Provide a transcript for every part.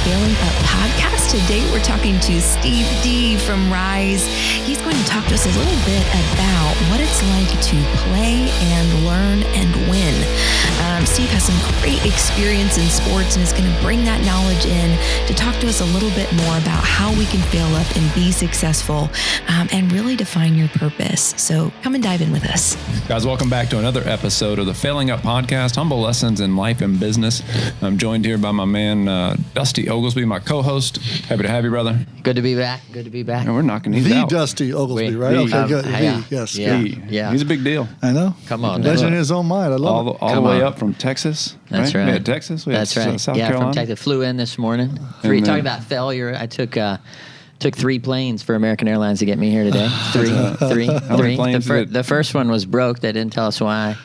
Failing Up podcast. Today we're talking to Steve D from Rise. He's going to talk to us a little bit about what it's like to play and learn and win. Steve has some great experience in sports and is going to bring that knowledge in to talk to us a little bit more about how we can fail up and be successful and really define your purpose. So come and dive in with us. Guys, welcome back to another episode of the Failing Up podcast, Humble Lessons in Life and Business. I'm joined here by my man, Dusty Oglesby, my co-host. Happy to have you, brother. Good to be back. Good to be back. And we're knocking these out. Dusty Oglesby, right? Okay, good. Yes. Yeah. He's a big deal. I know. Come on. Legend in his own mind. I love it. All the way up from Texas. That's right. We had Texas. We had South Carolina. From Texas. Flew in this morning. Talking about failure, I took 3 planes for American Airlines to get me here today. Three. How many planes The first one was broke. They didn't tell us why.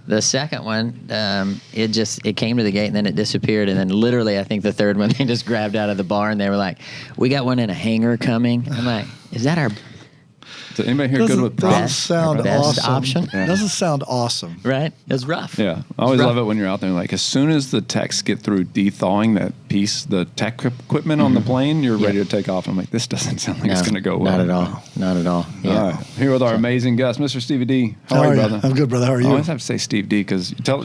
The second one, it came to the gate and then it disappeared. And then literally, I think the third one, they just grabbed out of the bar and they were like, "We got one in a hangar coming." I'm like, "Is that our So anybody here good with props? Doesn't sound best awesome. option? Yeah. Doesn't sound awesome. right?" It was rough. Yeah. I always love it when you're out there. Like, as soon as the techs get through de-thawing that piece, the tech equipment on the plane, you're ready to take off. I'm like, this doesn't sound like it's going to go well. Not at all. Not at all. Yeah. All right. Here with our amazing guest, Mr. Stevie D. How are you, brother? I'm good, brother. How are I you? always have to say Steve D because tell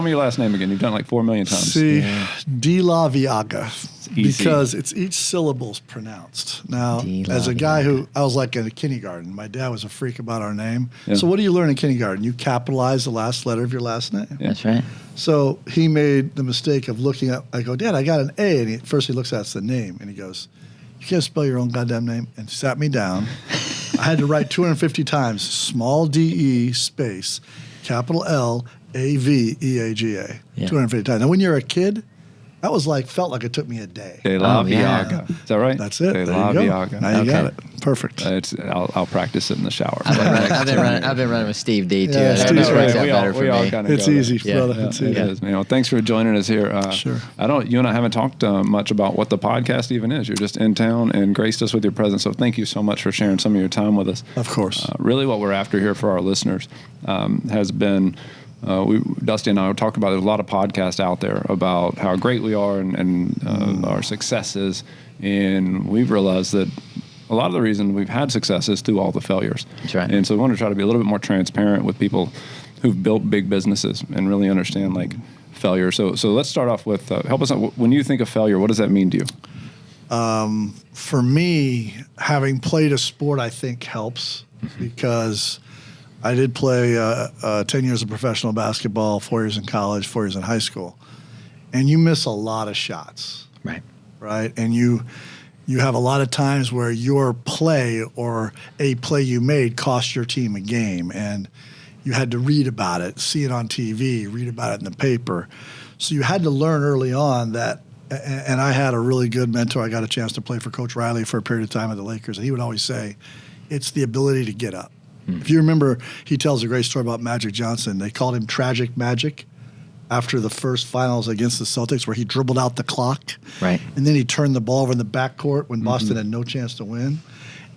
me your last name again. You've done it like 4 million times. De La Veaga. Easy. Because it's each syllable's pronounced. Now, as a guy I was like in kindergarten. My dad was a freak about our name. Yeah. So what do you learn in kindergarten? You capitalize the last letter of your last name. Yeah. That's right. So he made the mistake of looking at, I go, "Dad, I got an A." And first he looks at it's the name. And he goes, "You can't spell your own goddamn name." And sat me down. I had to write 250 times, small D-E space, capital L-A-V-E-A-G-A. Yeah. 250 times. Now, when you're a kid, that was felt like it took me a day. De La Oh, yeah. Veaga. Is that right? That's it. De There La you go. Veaga. Now you got it. Perfect. I'll practice it in the shower. I've been running with Steve D too. Yeah, That Steve's works right. out better for me. It's easy, brother. Yeah, It's it easy. is, man. Well, thanks for joining us here. Sure. You and I haven't talked much about what the podcast even is. You're just in town and graced us with your presence. So thank you so much for sharing some of your time with us. Of course. Really what we're after here for our listeners has been, Dusty and I talked about there's a lot of podcasts out there about how great we are and our successes. And we've realized that a lot of the reason we've had success is through all the failures. That's right. And so we want to try to be a little bit more transparent with people who've built big businesses and really understand failure. So let's start off with, help us out. When you think of failure, what does that mean to you? For me, having played a sport, I think helps because I did play 10 years of professional basketball, 4 years in college, 4 years in high school. And you miss a lot of shots. Right? And you have a lot of times where your play or a play you made cost your team a game. And you had to read about it, see it on TV, read about it in the paper. So you had to learn early on that. And I had a really good mentor. I got a chance to play for Coach Riley for a period of time at the Lakers. And he would always say, it's the ability to get up. If you remember, he tells a great story about Magic Johnson. They called him Tragic Magic after the first finals against the Celtics where he dribbled out the clock. Right. And then he turned the ball over in the backcourt when Boston had no chance to win.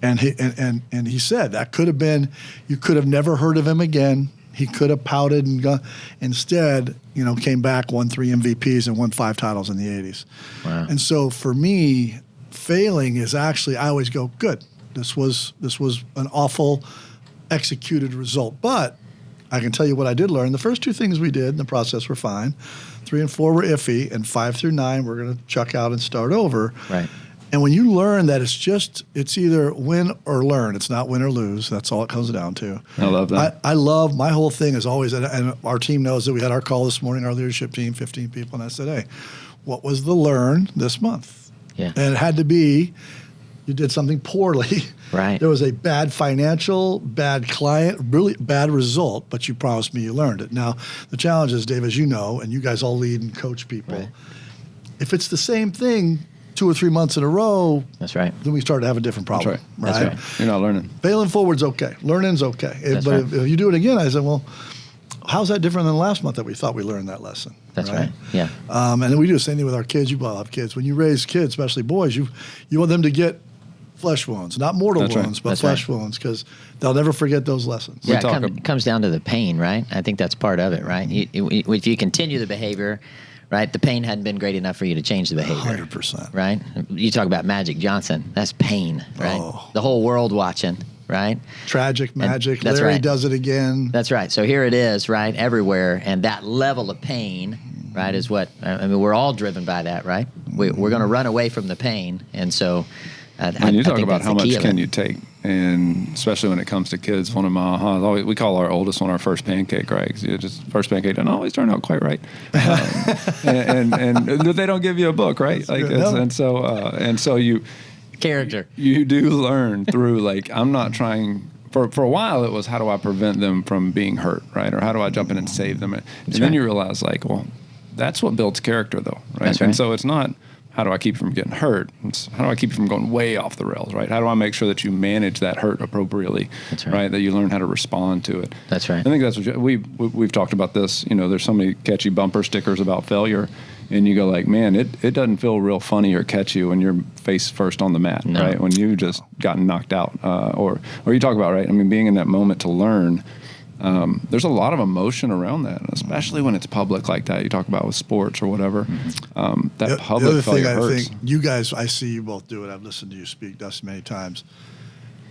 And he said that could have been, you could have never heard of him again. He could have pouted and gone. Instead, came back, won 3 MVPs and won 5 titles in the 80s. Wow. And so for me, failing is actually, I always go, good. This was an awful executed result. But I can tell you what I did learn. The first 2 things we did in the process were fine. 3 and 4 were iffy, and 5 through 9 we're going to chuck out and start over. Right. And when you learn that it's either win or learn, it's not win or lose. That's all it comes down to. I love that. I love, my whole thing is always, and our team knows that we had our call this morning, our leadership team, 15 people, and I said, hey, what was the learn this month? Yeah. And it had to be, you did something poorly. Right. There was a bad financial, bad client, really bad result, but you promised me you learned it. Now, the challenge is, Dave, as you know, and you guys all lead and coach people, Right. if it's the same thing 2 or 3 months in a row, That's right. then we start to have a different problem. That's right. You're not learning. Failing forward's okay. Learning's okay. That's But right. if you do it again, I said, well, how's that different than last month that we thought we learned that lesson? That's right. Yeah. And then we do the same thing with our kids. You all have kids. When you raise kids, especially boys, you want them to get flesh wounds, not mortal That's right. wounds, but That's flesh right. wounds, because they'll never forget those lessons. Yeah, talk it comes down to the pain, right? I think that's part of it, right? If you continue the behavior right? The pain hadn't been great enough for you to change the behavior. 100%. Right? You talk about Magic Johnson. That's pain, right? Oh. The whole world watching, right? Tragic magic. That's Larry right. does it again. That's right. So here it is, right? Everywhere. And that level of pain, right, is what, I mean, we're all driven by that, right? We're going to run away from the pain. And so When you talk think about that's how the key much of can it. you take, and especially when it comes to kids, one of my ahas, we call our oldest one our first pancake, right? 'Cause just first pancake doesn't always turn out quite right, and they don't give you a book, right? Like, and so you Character. you do learn through, like, I'm not trying. For a while, it was, how do I prevent them from being hurt, right? Or how do I jump in and save them? And then you realize, like, well, that's what builds character, though, right? That's right. And so it's not, how do I keep you from getting hurt? It's, how do I keep you from going way off the rails, right? How do I make sure that you manage that hurt appropriately, That's right. That you learn how to respond to it. That's right. I think that's what we've talked about this. You know, there's so many catchy bumper stickers about failure, and you go like, man, it doesn't feel real funny or catchy when you're face first on the mat, No. right? When you just gotten knocked out, or you talk about, right? I mean, being in that moment to learn. There's a lot of emotion around that, especially when it's public like that. You talk about with sports or whatever. That public the other thing failure I hurts. think you guys, I see you both do it. I've listened to you speak, Dusty, many times.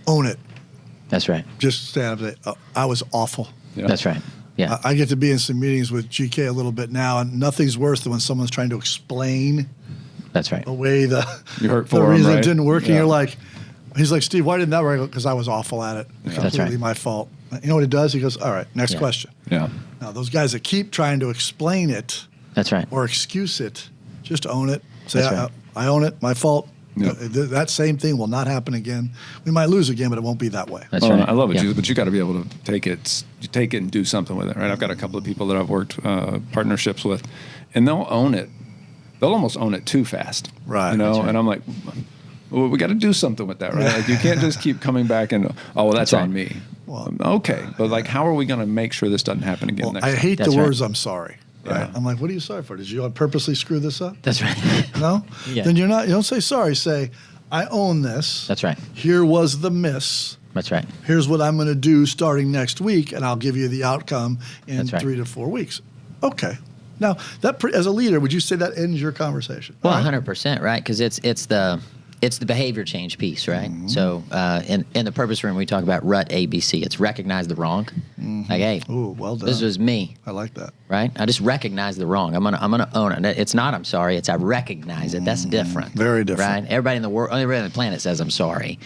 Own it. That's right. Just stand up and say, I was awful. Yeah. That's right. Yeah. I get to be in some meetings with GK a little bit now, and nothing's worse than when someone's trying to explain That's right. away the hurt for the 'em, reason right? it didn't work. And Yeah. you're like, he's like, Steve, why didn't that work? Because I was awful at it. Completely right. my fault. You know what he does? He goes, all right, next Yeah. question. Yeah. Now, those guys that keep trying to explain it That's right. or excuse it, just own it. Say, That's right. I own it, my fault. Yeah. That same thing will not happen again. We might lose again, but it won't be that way. That's Well, right. I love it, Yeah. but you got to be able to take it and do something with it, right? I've got a couple of people that I've worked partnerships with, and they'll own it. They'll almost own it too fast, Right. You know, That's right. and I'm like, well, we got to do something with that, right? Like, you can't just keep coming back and, oh, well, that's That's right. on me. Well, Okay, but like, how are we going to make sure this doesn't happen again Well, next I time? hate That's the right. words I'm sorry. Right? Yeah. I'm like, what are you sorry for? Did you purposely screw this up? That's right. No? Yeah. Then you don't say sorry. Say, I own this. That's right. Here was the miss. That's right. Here's what I'm going to do starting next week, and I'll give you the outcome in That's right. 3 to 4 weeks. Okay. Now, as a leader, would you say that ends your conversation? Well, All right. 100%, right? Because it's the behavior change piece, right? Mm-hmm. So in the purpose room, we talk about RUT ABC. It's recognize the wrong. Like, hey, Ooh, well done. this was me, I like that. right? I just recognize the wrong. I'm gonna own it. It's not I'm sorry. It's I recognize it. That's different. Very different. Right? Everybody in the world, everybody on the planet says I'm sorry.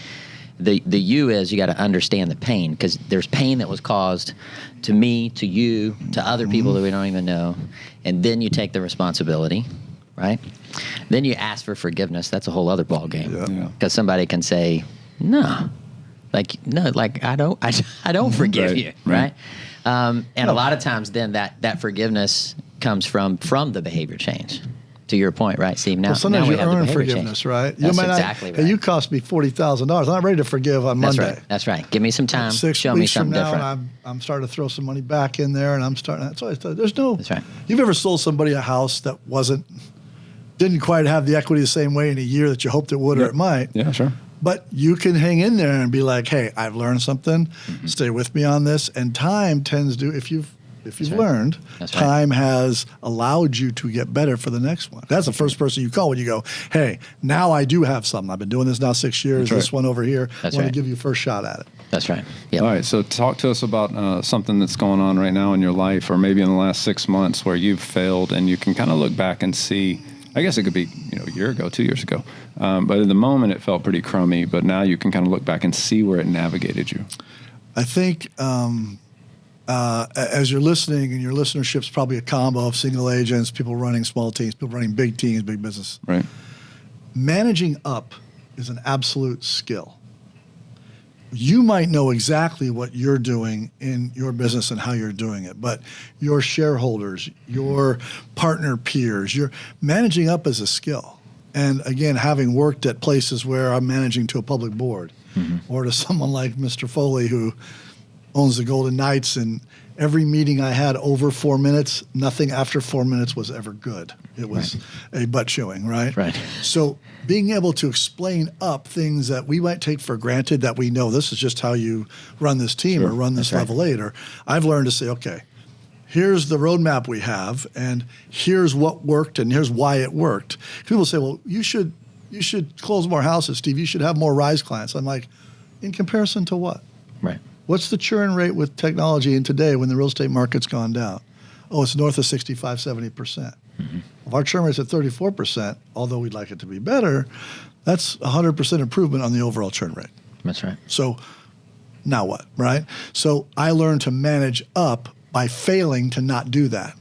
The you is you got to understand the pain, because there's pain that was caused to me, to you, to other people that we don't even know, and then you take the responsibility, right? Then you ask for forgiveness. That's a whole other ball game. Yeah. Because somebody can say no, like I don't forgive Right, you, right. right? And a lot of times, then that forgiveness comes from the behavior change. To your point, right, Steve? Now, Well, sometimes now you we have the earn behavior forgiveness, change. right? That's might not, exactly right. Hey, you cost me $40,000. I'm not ready to forgive on That's Monday. right. That's right. Give me some time. 6 Show me weeks from something now, different. and I'm starting to throw some money back in there, and I'm starting. That's what I thought. There's no. That's right. You've ever sold somebody a house that didn't quite have the equity the same way in a year that you hoped it would or it might? Yeah, sure. But you can hang in there and be like, hey, I've learned something. Stay with me on this. And time tends to, if you've right. learned, That's right. time has allowed you to get better for the next one. That's the first person you call when you go, hey, now I do have something. I've been doing this now 6 years. That's This right. one over here. That's I want right. to give you first shot at it. That's right. Yeah. All right, so talk to us about something that's going on right now in your life, or maybe in the last 6 months, where you've failed and you can kind of look back and see. I guess it could be a year ago, 2 years ago, but in the moment it felt pretty crummy. But now you can kind of look back and see where it navigated you. I think as you're listening, and your listenership's probably a combo of single agents, people running small teams, people running big teams, big business. Right. Managing up is an absolute skill. You might know exactly what you're doing in your business and how you're doing it, but your shareholders, your partner peers, you're managing up as a skill. And again, having worked at places where I'm managing to a public board, or to someone like Mr. Foley, who owns the Golden Knights, and every meeting I had over 4 minutes, nothing after 4 minutes was ever good. It was a butt chewing, right? Right. So being able to explain up things that we might take for granted, that we know this is just how you run this team or run this That's right. level 8, or I've learned to say, okay, here's the roadmap we have, and here's what worked, and here's why it worked. People say, well, you should close more houses, Steve. You should have more Rise clients. I'm like, in comparison to what? Right. What's the churn rate with technology in today when the real estate market's gone down? Oh, it's north of 65, 70%. Mm-hmm. If our churn rate's at 34%, although we'd like it to be better, that's 100% improvement on the overall churn rate. That's right. So now what, right? So I learned to manage up by failing to not do that.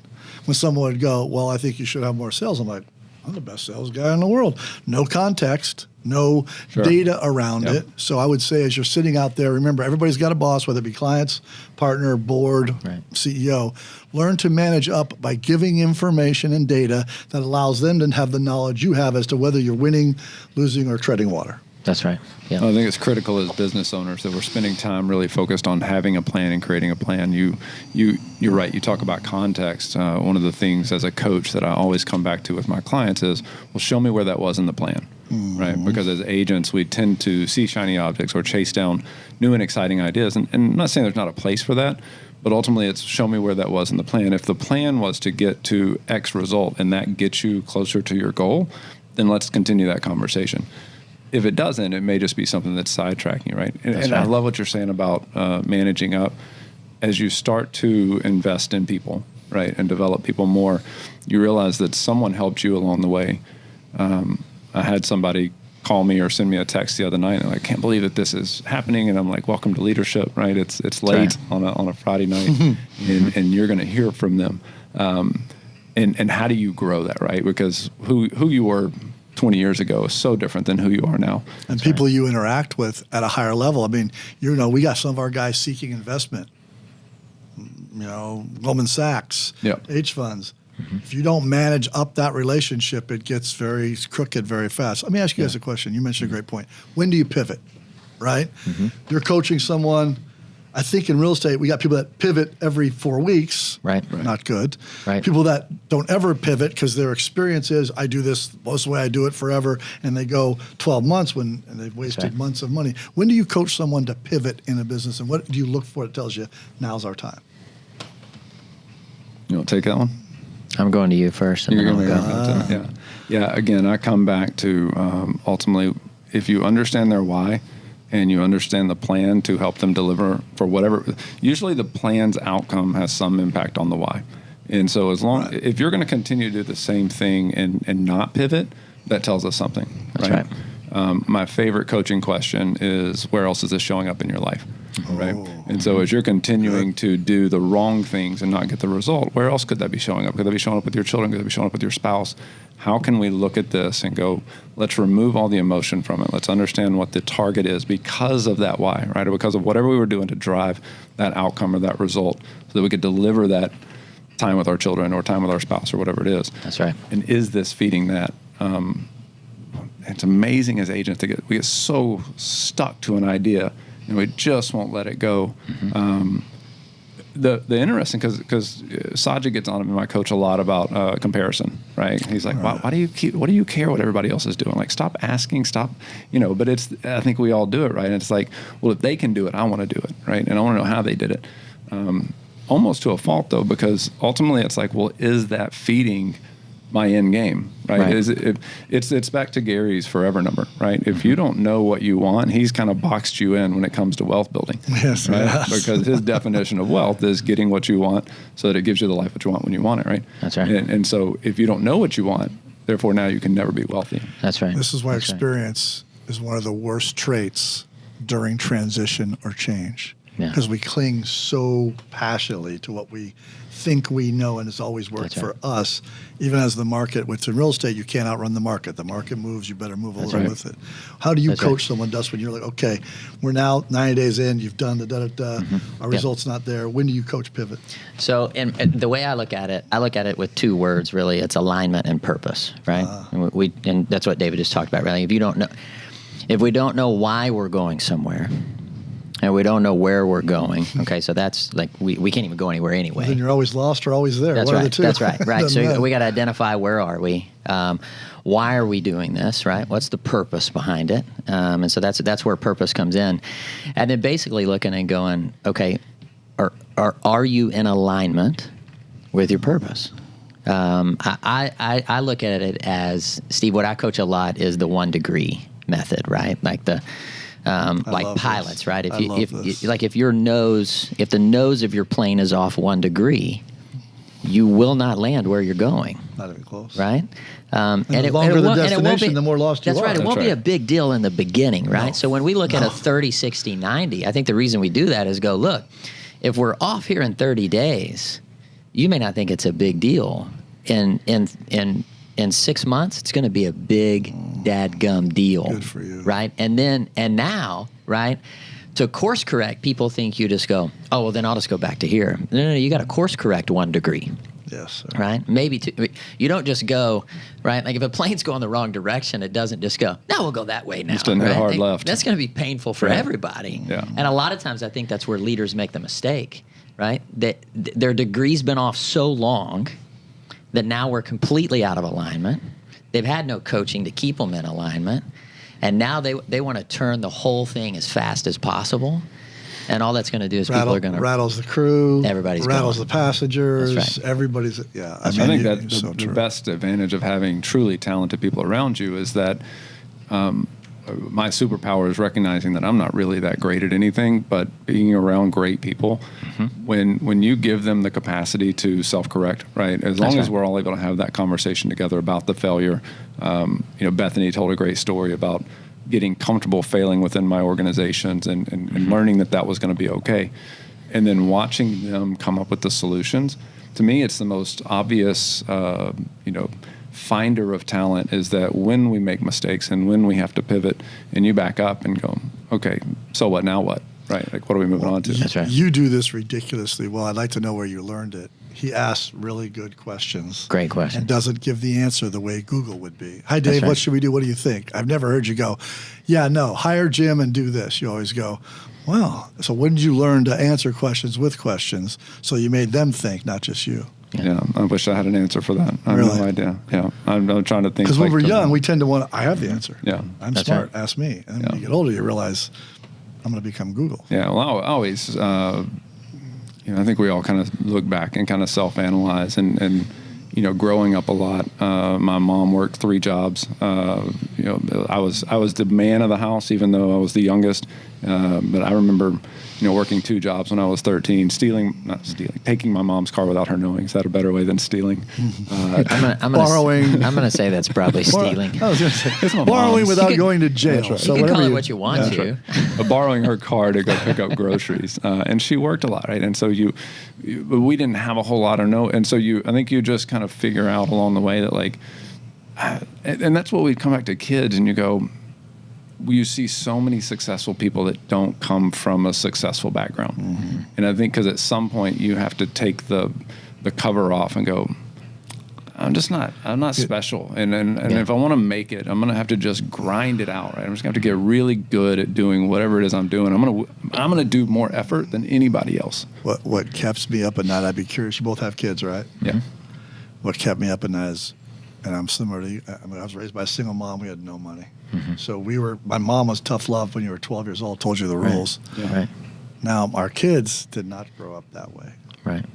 When someone would go, well, I think you should have more sales, I'm like, I'm the best sales guy in the world. No context, no data around it. So I would say as you're sitting out there, remember, everybody's got a boss, whether it be clients, partner, board, CEO. Learn to manage up by giving information and data that allows them to have the knowledge you have as to whether you're winning, losing, or treading water. That's right. Yeah. I think it's critical as business owners that we're spending time really focused on having a plan and creating a plan. You're right. You talk about context. One of the things as a coach that I always come back to with my clients is, well, show me where that was in the plan, right? Because as agents, we tend to see shiny objects or chase down new and exciting ideas. And I'm not saying there's not a place for that, but ultimately it's show me where that was in the plan. If the plan was to get to X result and that gets you closer to your goal, then let's continue that conversation. If it doesn't, it may just be something that's sidetracking you, right? And I love what you're saying about managing up. As you start to invest in people, right, and develop people more, you realize that someone helped you along the way. I had somebody call me or send me a text the other night, and I can't believe that this is happening. And I'm like, welcome to leadership, right? It's late on a Friday night, and you're going to hear from them. And how do you grow that, right? Because who you were 20 years ago is so different than who you are now. And people you interact with at a higher level. I mean, we got some of our guys seeking investment. Goldman Sachs, H funds. Mm-hmm. If you don't manage up that relationship, it gets very crooked very fast. Let me ask you guys a question. You mentioned a great point. When do you pivot, right? Mm-hmm. You're coaching someone. I think in real estate, we got people that pivot every 4 weeks. Right. Not good. Right. People that don't ever pivot because their experience is, I do this most of the way I do it forever, and they go 12 months and they've wasted months of money. When do you coach someone to pivot in a business, and what do you look for that tells you, now's our time? You want to take that one? I'm going to you first. And You're then going to go. Yeah. Again, I come back to ultimately, if you understand their why and you understand the plan to help them deliver for whatever, usually the plan's outcome has some impact on the why. And so if you're going to continue to do the same thing and not pivot, that tells us something. That's right. My favorite coaching question is, where else is this showing up in your life? Right. And so as you're continuing to do the wrong things and not get the result, where else could that be showing up? Could that be showing up with your children? Could that be showing up with your spouse? How can we look at this and go, let's remove all the emotion from it. Let's understand what the target is because of that why, right? Or because of whatever we were doing to drive that outcome or that result so that we could deliver that time with our children or time with our spouse or whatever it is. That's right. And is this feeding that? It's amazing as agents we get so stuck to an idea and we just won't let it go. Mm-hmm. The interesting, because Sajid gets on me, my coach, a lot about comparison, right? He's like, why do you care what everybody else is doing? Like, stop asking, but I think we all do it, right? And it's like, well, if they can do it, I want to do it, right? And I want to know how they did it. Almost to a fault though, because ultimately it's like, well, is that feeding my end game, right? It's back to Gary's forever number, right? If you don't know what you want, he's kind of boxed you in when it comes to wealth building. Yes, right? Yes. Because his definition of wealth is getting what you want so that it gives you the life that you want when you want it, right? That's right. And so if you don't know what you want, therefore now you can never be wealthy. That's right. This is why experience is one of the worst traits during transition or change. Because we cling so passionately to what we think we know and it's always worked for us. Even as the market, which in real estate, you can't outrun the market. The market moves, you better move along with it. How do you coach someone, Dust, when you're like, okay, we're now 90 days in, you've done the da-da-da, our result's not there. When do you coach pivot? So and the way I look at it with two words, really. It's alignment and purpose, right? And that's what David just talked about, really. If we don't know why we're going somewhere, and we don't know where we're going. Okay, so that's like we can't even go anywhere anyway. Well, then you're always lost or always there. That's One right. of the two. That's right. So we got to identify where are we, why are we doing this, right? What's the purpose behind it? And so that's where purpose comes in, and then basically looking and going, okay, are you in alignment with your purpose. I look at it as, Steve, what I coach a lot is the 1 degree method, right? Like the like pilots, this. right? I love this. If the nose of your plane is off 1 degree, you will not land where you're going. Not even close. Right? And the longer the destination, the more lost you are. That's right. It won't be a big deal in the beginning, right? No. So when we look at a 30, 60, 90, I think the reason we do that is go, look, if we're off here in 30 days, you may not think it's a big deal. In 6 months, it's going to be a big dadgum deal. Good for you. Right? And now, right, to course correct, people think you just go, oh, well, then I'll just go back to here. No, you got to course correct 1 degree. Yes, sir. Right? Maybe two. You don't just go, right? Like if a plane's going the wrong direction, it doesn't just go, no, we'll go that way now. Just didn't hit right? hard left. That's going to be painful for everybody. Yeah. And a lot of times I think that's where leaders make the mistake, right? That their degree's been off so long that now we're completely out of alignment. They've had no coaching to keep them in alignment. And now they want to turn the whole thing as fast as possible. And all that's going to do is people are going to rattles the crew. Everybody's rattles going. the passengers. That's right. Everybody's yeah. I think that the best advantage of having truly talented people around you is that my superpower is recognizing that I'm not really that great at anything, but being around great people. When you give them the capacity to self-correct, right? As long as we're all able to have that conversation together about the failure. Bethany told a great story about getting comfortable failing within my organizations and learning that was going to be okay. And then watching them come up with the solutions. To me, it's the most obvious, finder of talent is that when we make mistakes and when we have to pivot and you back up and go, okay, so what, now what? Right? Like, what are we moving on to? That's right. You do this ridiculously well. I'd like to know where you learned it. He asks really good questions. Great question. And doesn't give the answer the way Google would be. Hi, Dave, right. what should we do? What do you think? I've never heard you go, yeah, no, hire Jim and do this. You always go, well, so when did you learn to answer questions with questions so you made them think, not just you? Yeah, I wish I had an answer for that. I have Really? no idea. Yeah, I'm trying to think. Because when we're young, we tend to want to, I have the answer. Yeah. I'm That's smart. right. Ask me. And then when you get older, you realize I'm going to become Google. Yeah, well, I always, I think we all kind of look back and kind of self-analyze and growing up a lot. My mom worked 3 jobs. I was the man of the house, even though I was the youngest. But I remember, working 2 jobs when I was 13, taking my mom's car without her knowing. Is that a better way than stealing? Borrowing. I'm going to say that's probably stealing. I was going to say, It's my borrowing mom's. without going to jail. That's right. So You can whatever call it what you want to. Borrowing her car to go pick up groceries, and she worked a lot, right? And so but we didn't have a whole lot of and so I think you just kind of figure out along the way that like, and that's what we come back to kids, and you go, you see so many successful people that don't come from a successful background, and I think because at some point you have to take the cover off and go, I'm not special. And if I want to make it, I'm going to have to just grind it out, right? I'm just going to have to get really good at doing whatever it is I'm doing. I'm going to do more effort than anybody else. What keeps me up at night, I'd be curious. You both have kids, right? Yeah. What kept me up at night is, and I'm similar to you, I was raised by a single mom. We had no money. So my mom was tough love when you were 12 years old, told you the rules. Yeah. Right. Now, our kids did not grow up that way. Right.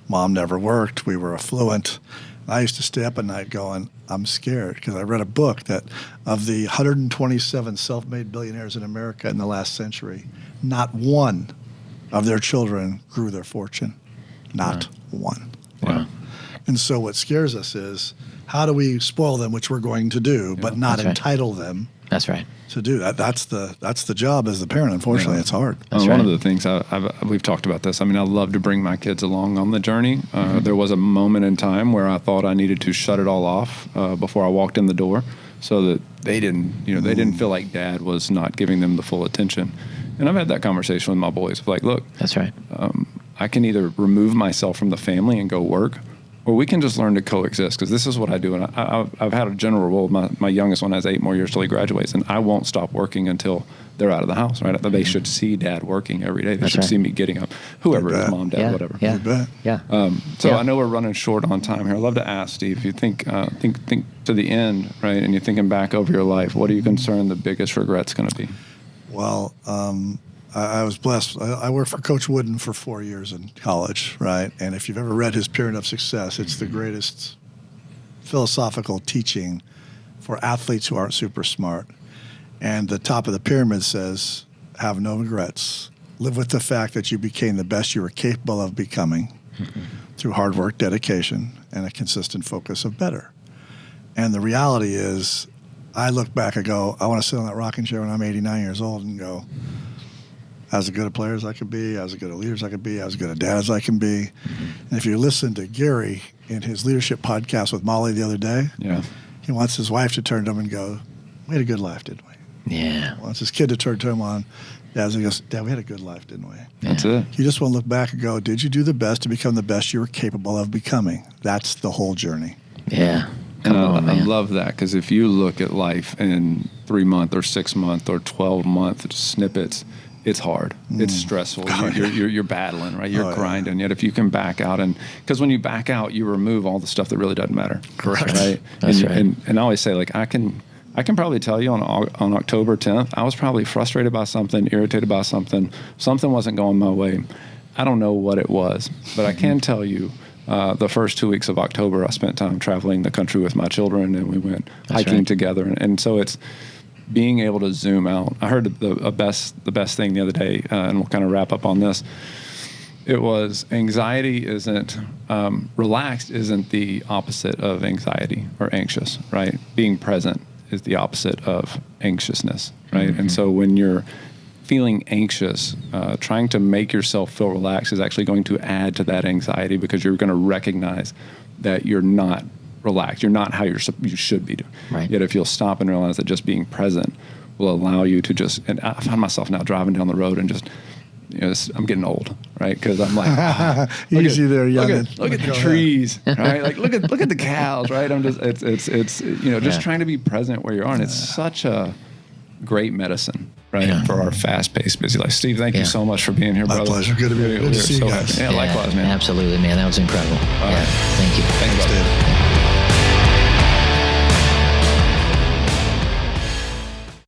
Mom never worked. We were affluent. I used to stay up at night going, I'm scared, because I read a book that of the 127 self-made billionaires in America in the last century, not one of their children grew their fortune. Not one. Wow. And so what scares us is, how do we spoil them, which we're going to do, but not That's right. entitle them That's right. to do that? That's the job as the parent. Unfortunately, it's hard. That's One right. of the things we've talked about this. I mean, I love to bring my kids along on the journey. There was a moment in time where I thought I needed to shut it all off before I walked in the door, so that they didn't feel like Dad was not giving them the full attention. And I've had that conversation with my boys. Like, look, That's right. I can either remove myself from the family and go work, or we can just learn to coexist, because this is what I do. And I've had a general rule. My youngest one has 8 more years till he graduates, and I won't stop working until they're out of the house, right? They should see Dad working every day. They That's should right. see me getting up, whoever it is, Mom, Dad, Yeah. whatever. Yeah. You bet. Yeah. So Yeah. I know we're running short on time here. I'd love to ask, Steve, if you think to the end, right, and you're thinking back over your life, what are you concerned the biggest regret's going to be? Well, I was blessed. I worked for Coach Wooden for 4 years in college, right? And if you've ever read his Pyramid of Success, it's the greatest philosophical teaching for athletes who aren't super smart. And the top of the pyramid says, have no regrets. Live with the fact that you became the best you were capable of becoming through hard work, dedication, and a consistent focus of better. And the reality is, I look back and go, I want to sit on that rocking chair when I'm 89 years old and go, as good a player as I could be, as good a leader as I could be, as good a dad as I can be. And if you listen to Gary in his leadership podcast with Molly the other day, he wants his wife to turn to him and go, we had a good life, didn't we? Yeah. He wants his kid to turn to him on, Dad, he goes, Dad, we had a good life, didn't we? That's it. You just want to look back and go, did you do the best to become the best you were capable of becoming? That's the whole journey. Yeah. And I love that, because if you look at life in 3 month or 6 month or 12-month snippets, it's hard. It's stressful. You're battling, right? You're grinding. Yet if you can back out, and because when you back out, you remove all the stuff that really doesn't matter. Correct. Right. That's right. And I always say, like, I can probably tell you on October 10th, I was probably frustrated by something, irritated by something. Something wasn't going my way. I don't know what it was, but I can tell you, the first 2 weeks of October, I spent time traveling the country with my children, and we went hiking together. And so it's being able to zoom out. I heard the best thing the other day, and we'll kind of wrap up on this. It was anxiety isn't, relaxed isn't the opposite of anxiety or anxious, right? Being present is the opposite of anxiousness, right? Mm-hmm. And so when you're feeling anxious, trying to make yourself feel relaxed is actually going to add to that anxiety, because you're going to recognize that you're not relaxed. You're not how you should be. Right. Yet if you'll stop and realize that just being present will allow you to just, and I find myself now driving down the road and just, I'm getting old, right? Because I'm like, easy there, young. Look at the trees, right? Like look at the cows, right? I'm just, it's just trying to be present where you are, and it's such a great medicine, right? Yeah. For our fast-paced, busy life. Steve, thank you so much for being here, My brother. pleasure. Good to be here. Good to see you guys. Yeah, likewise, man. Absolutely, man. That was incredible. All right. Thank you. Thanks, David.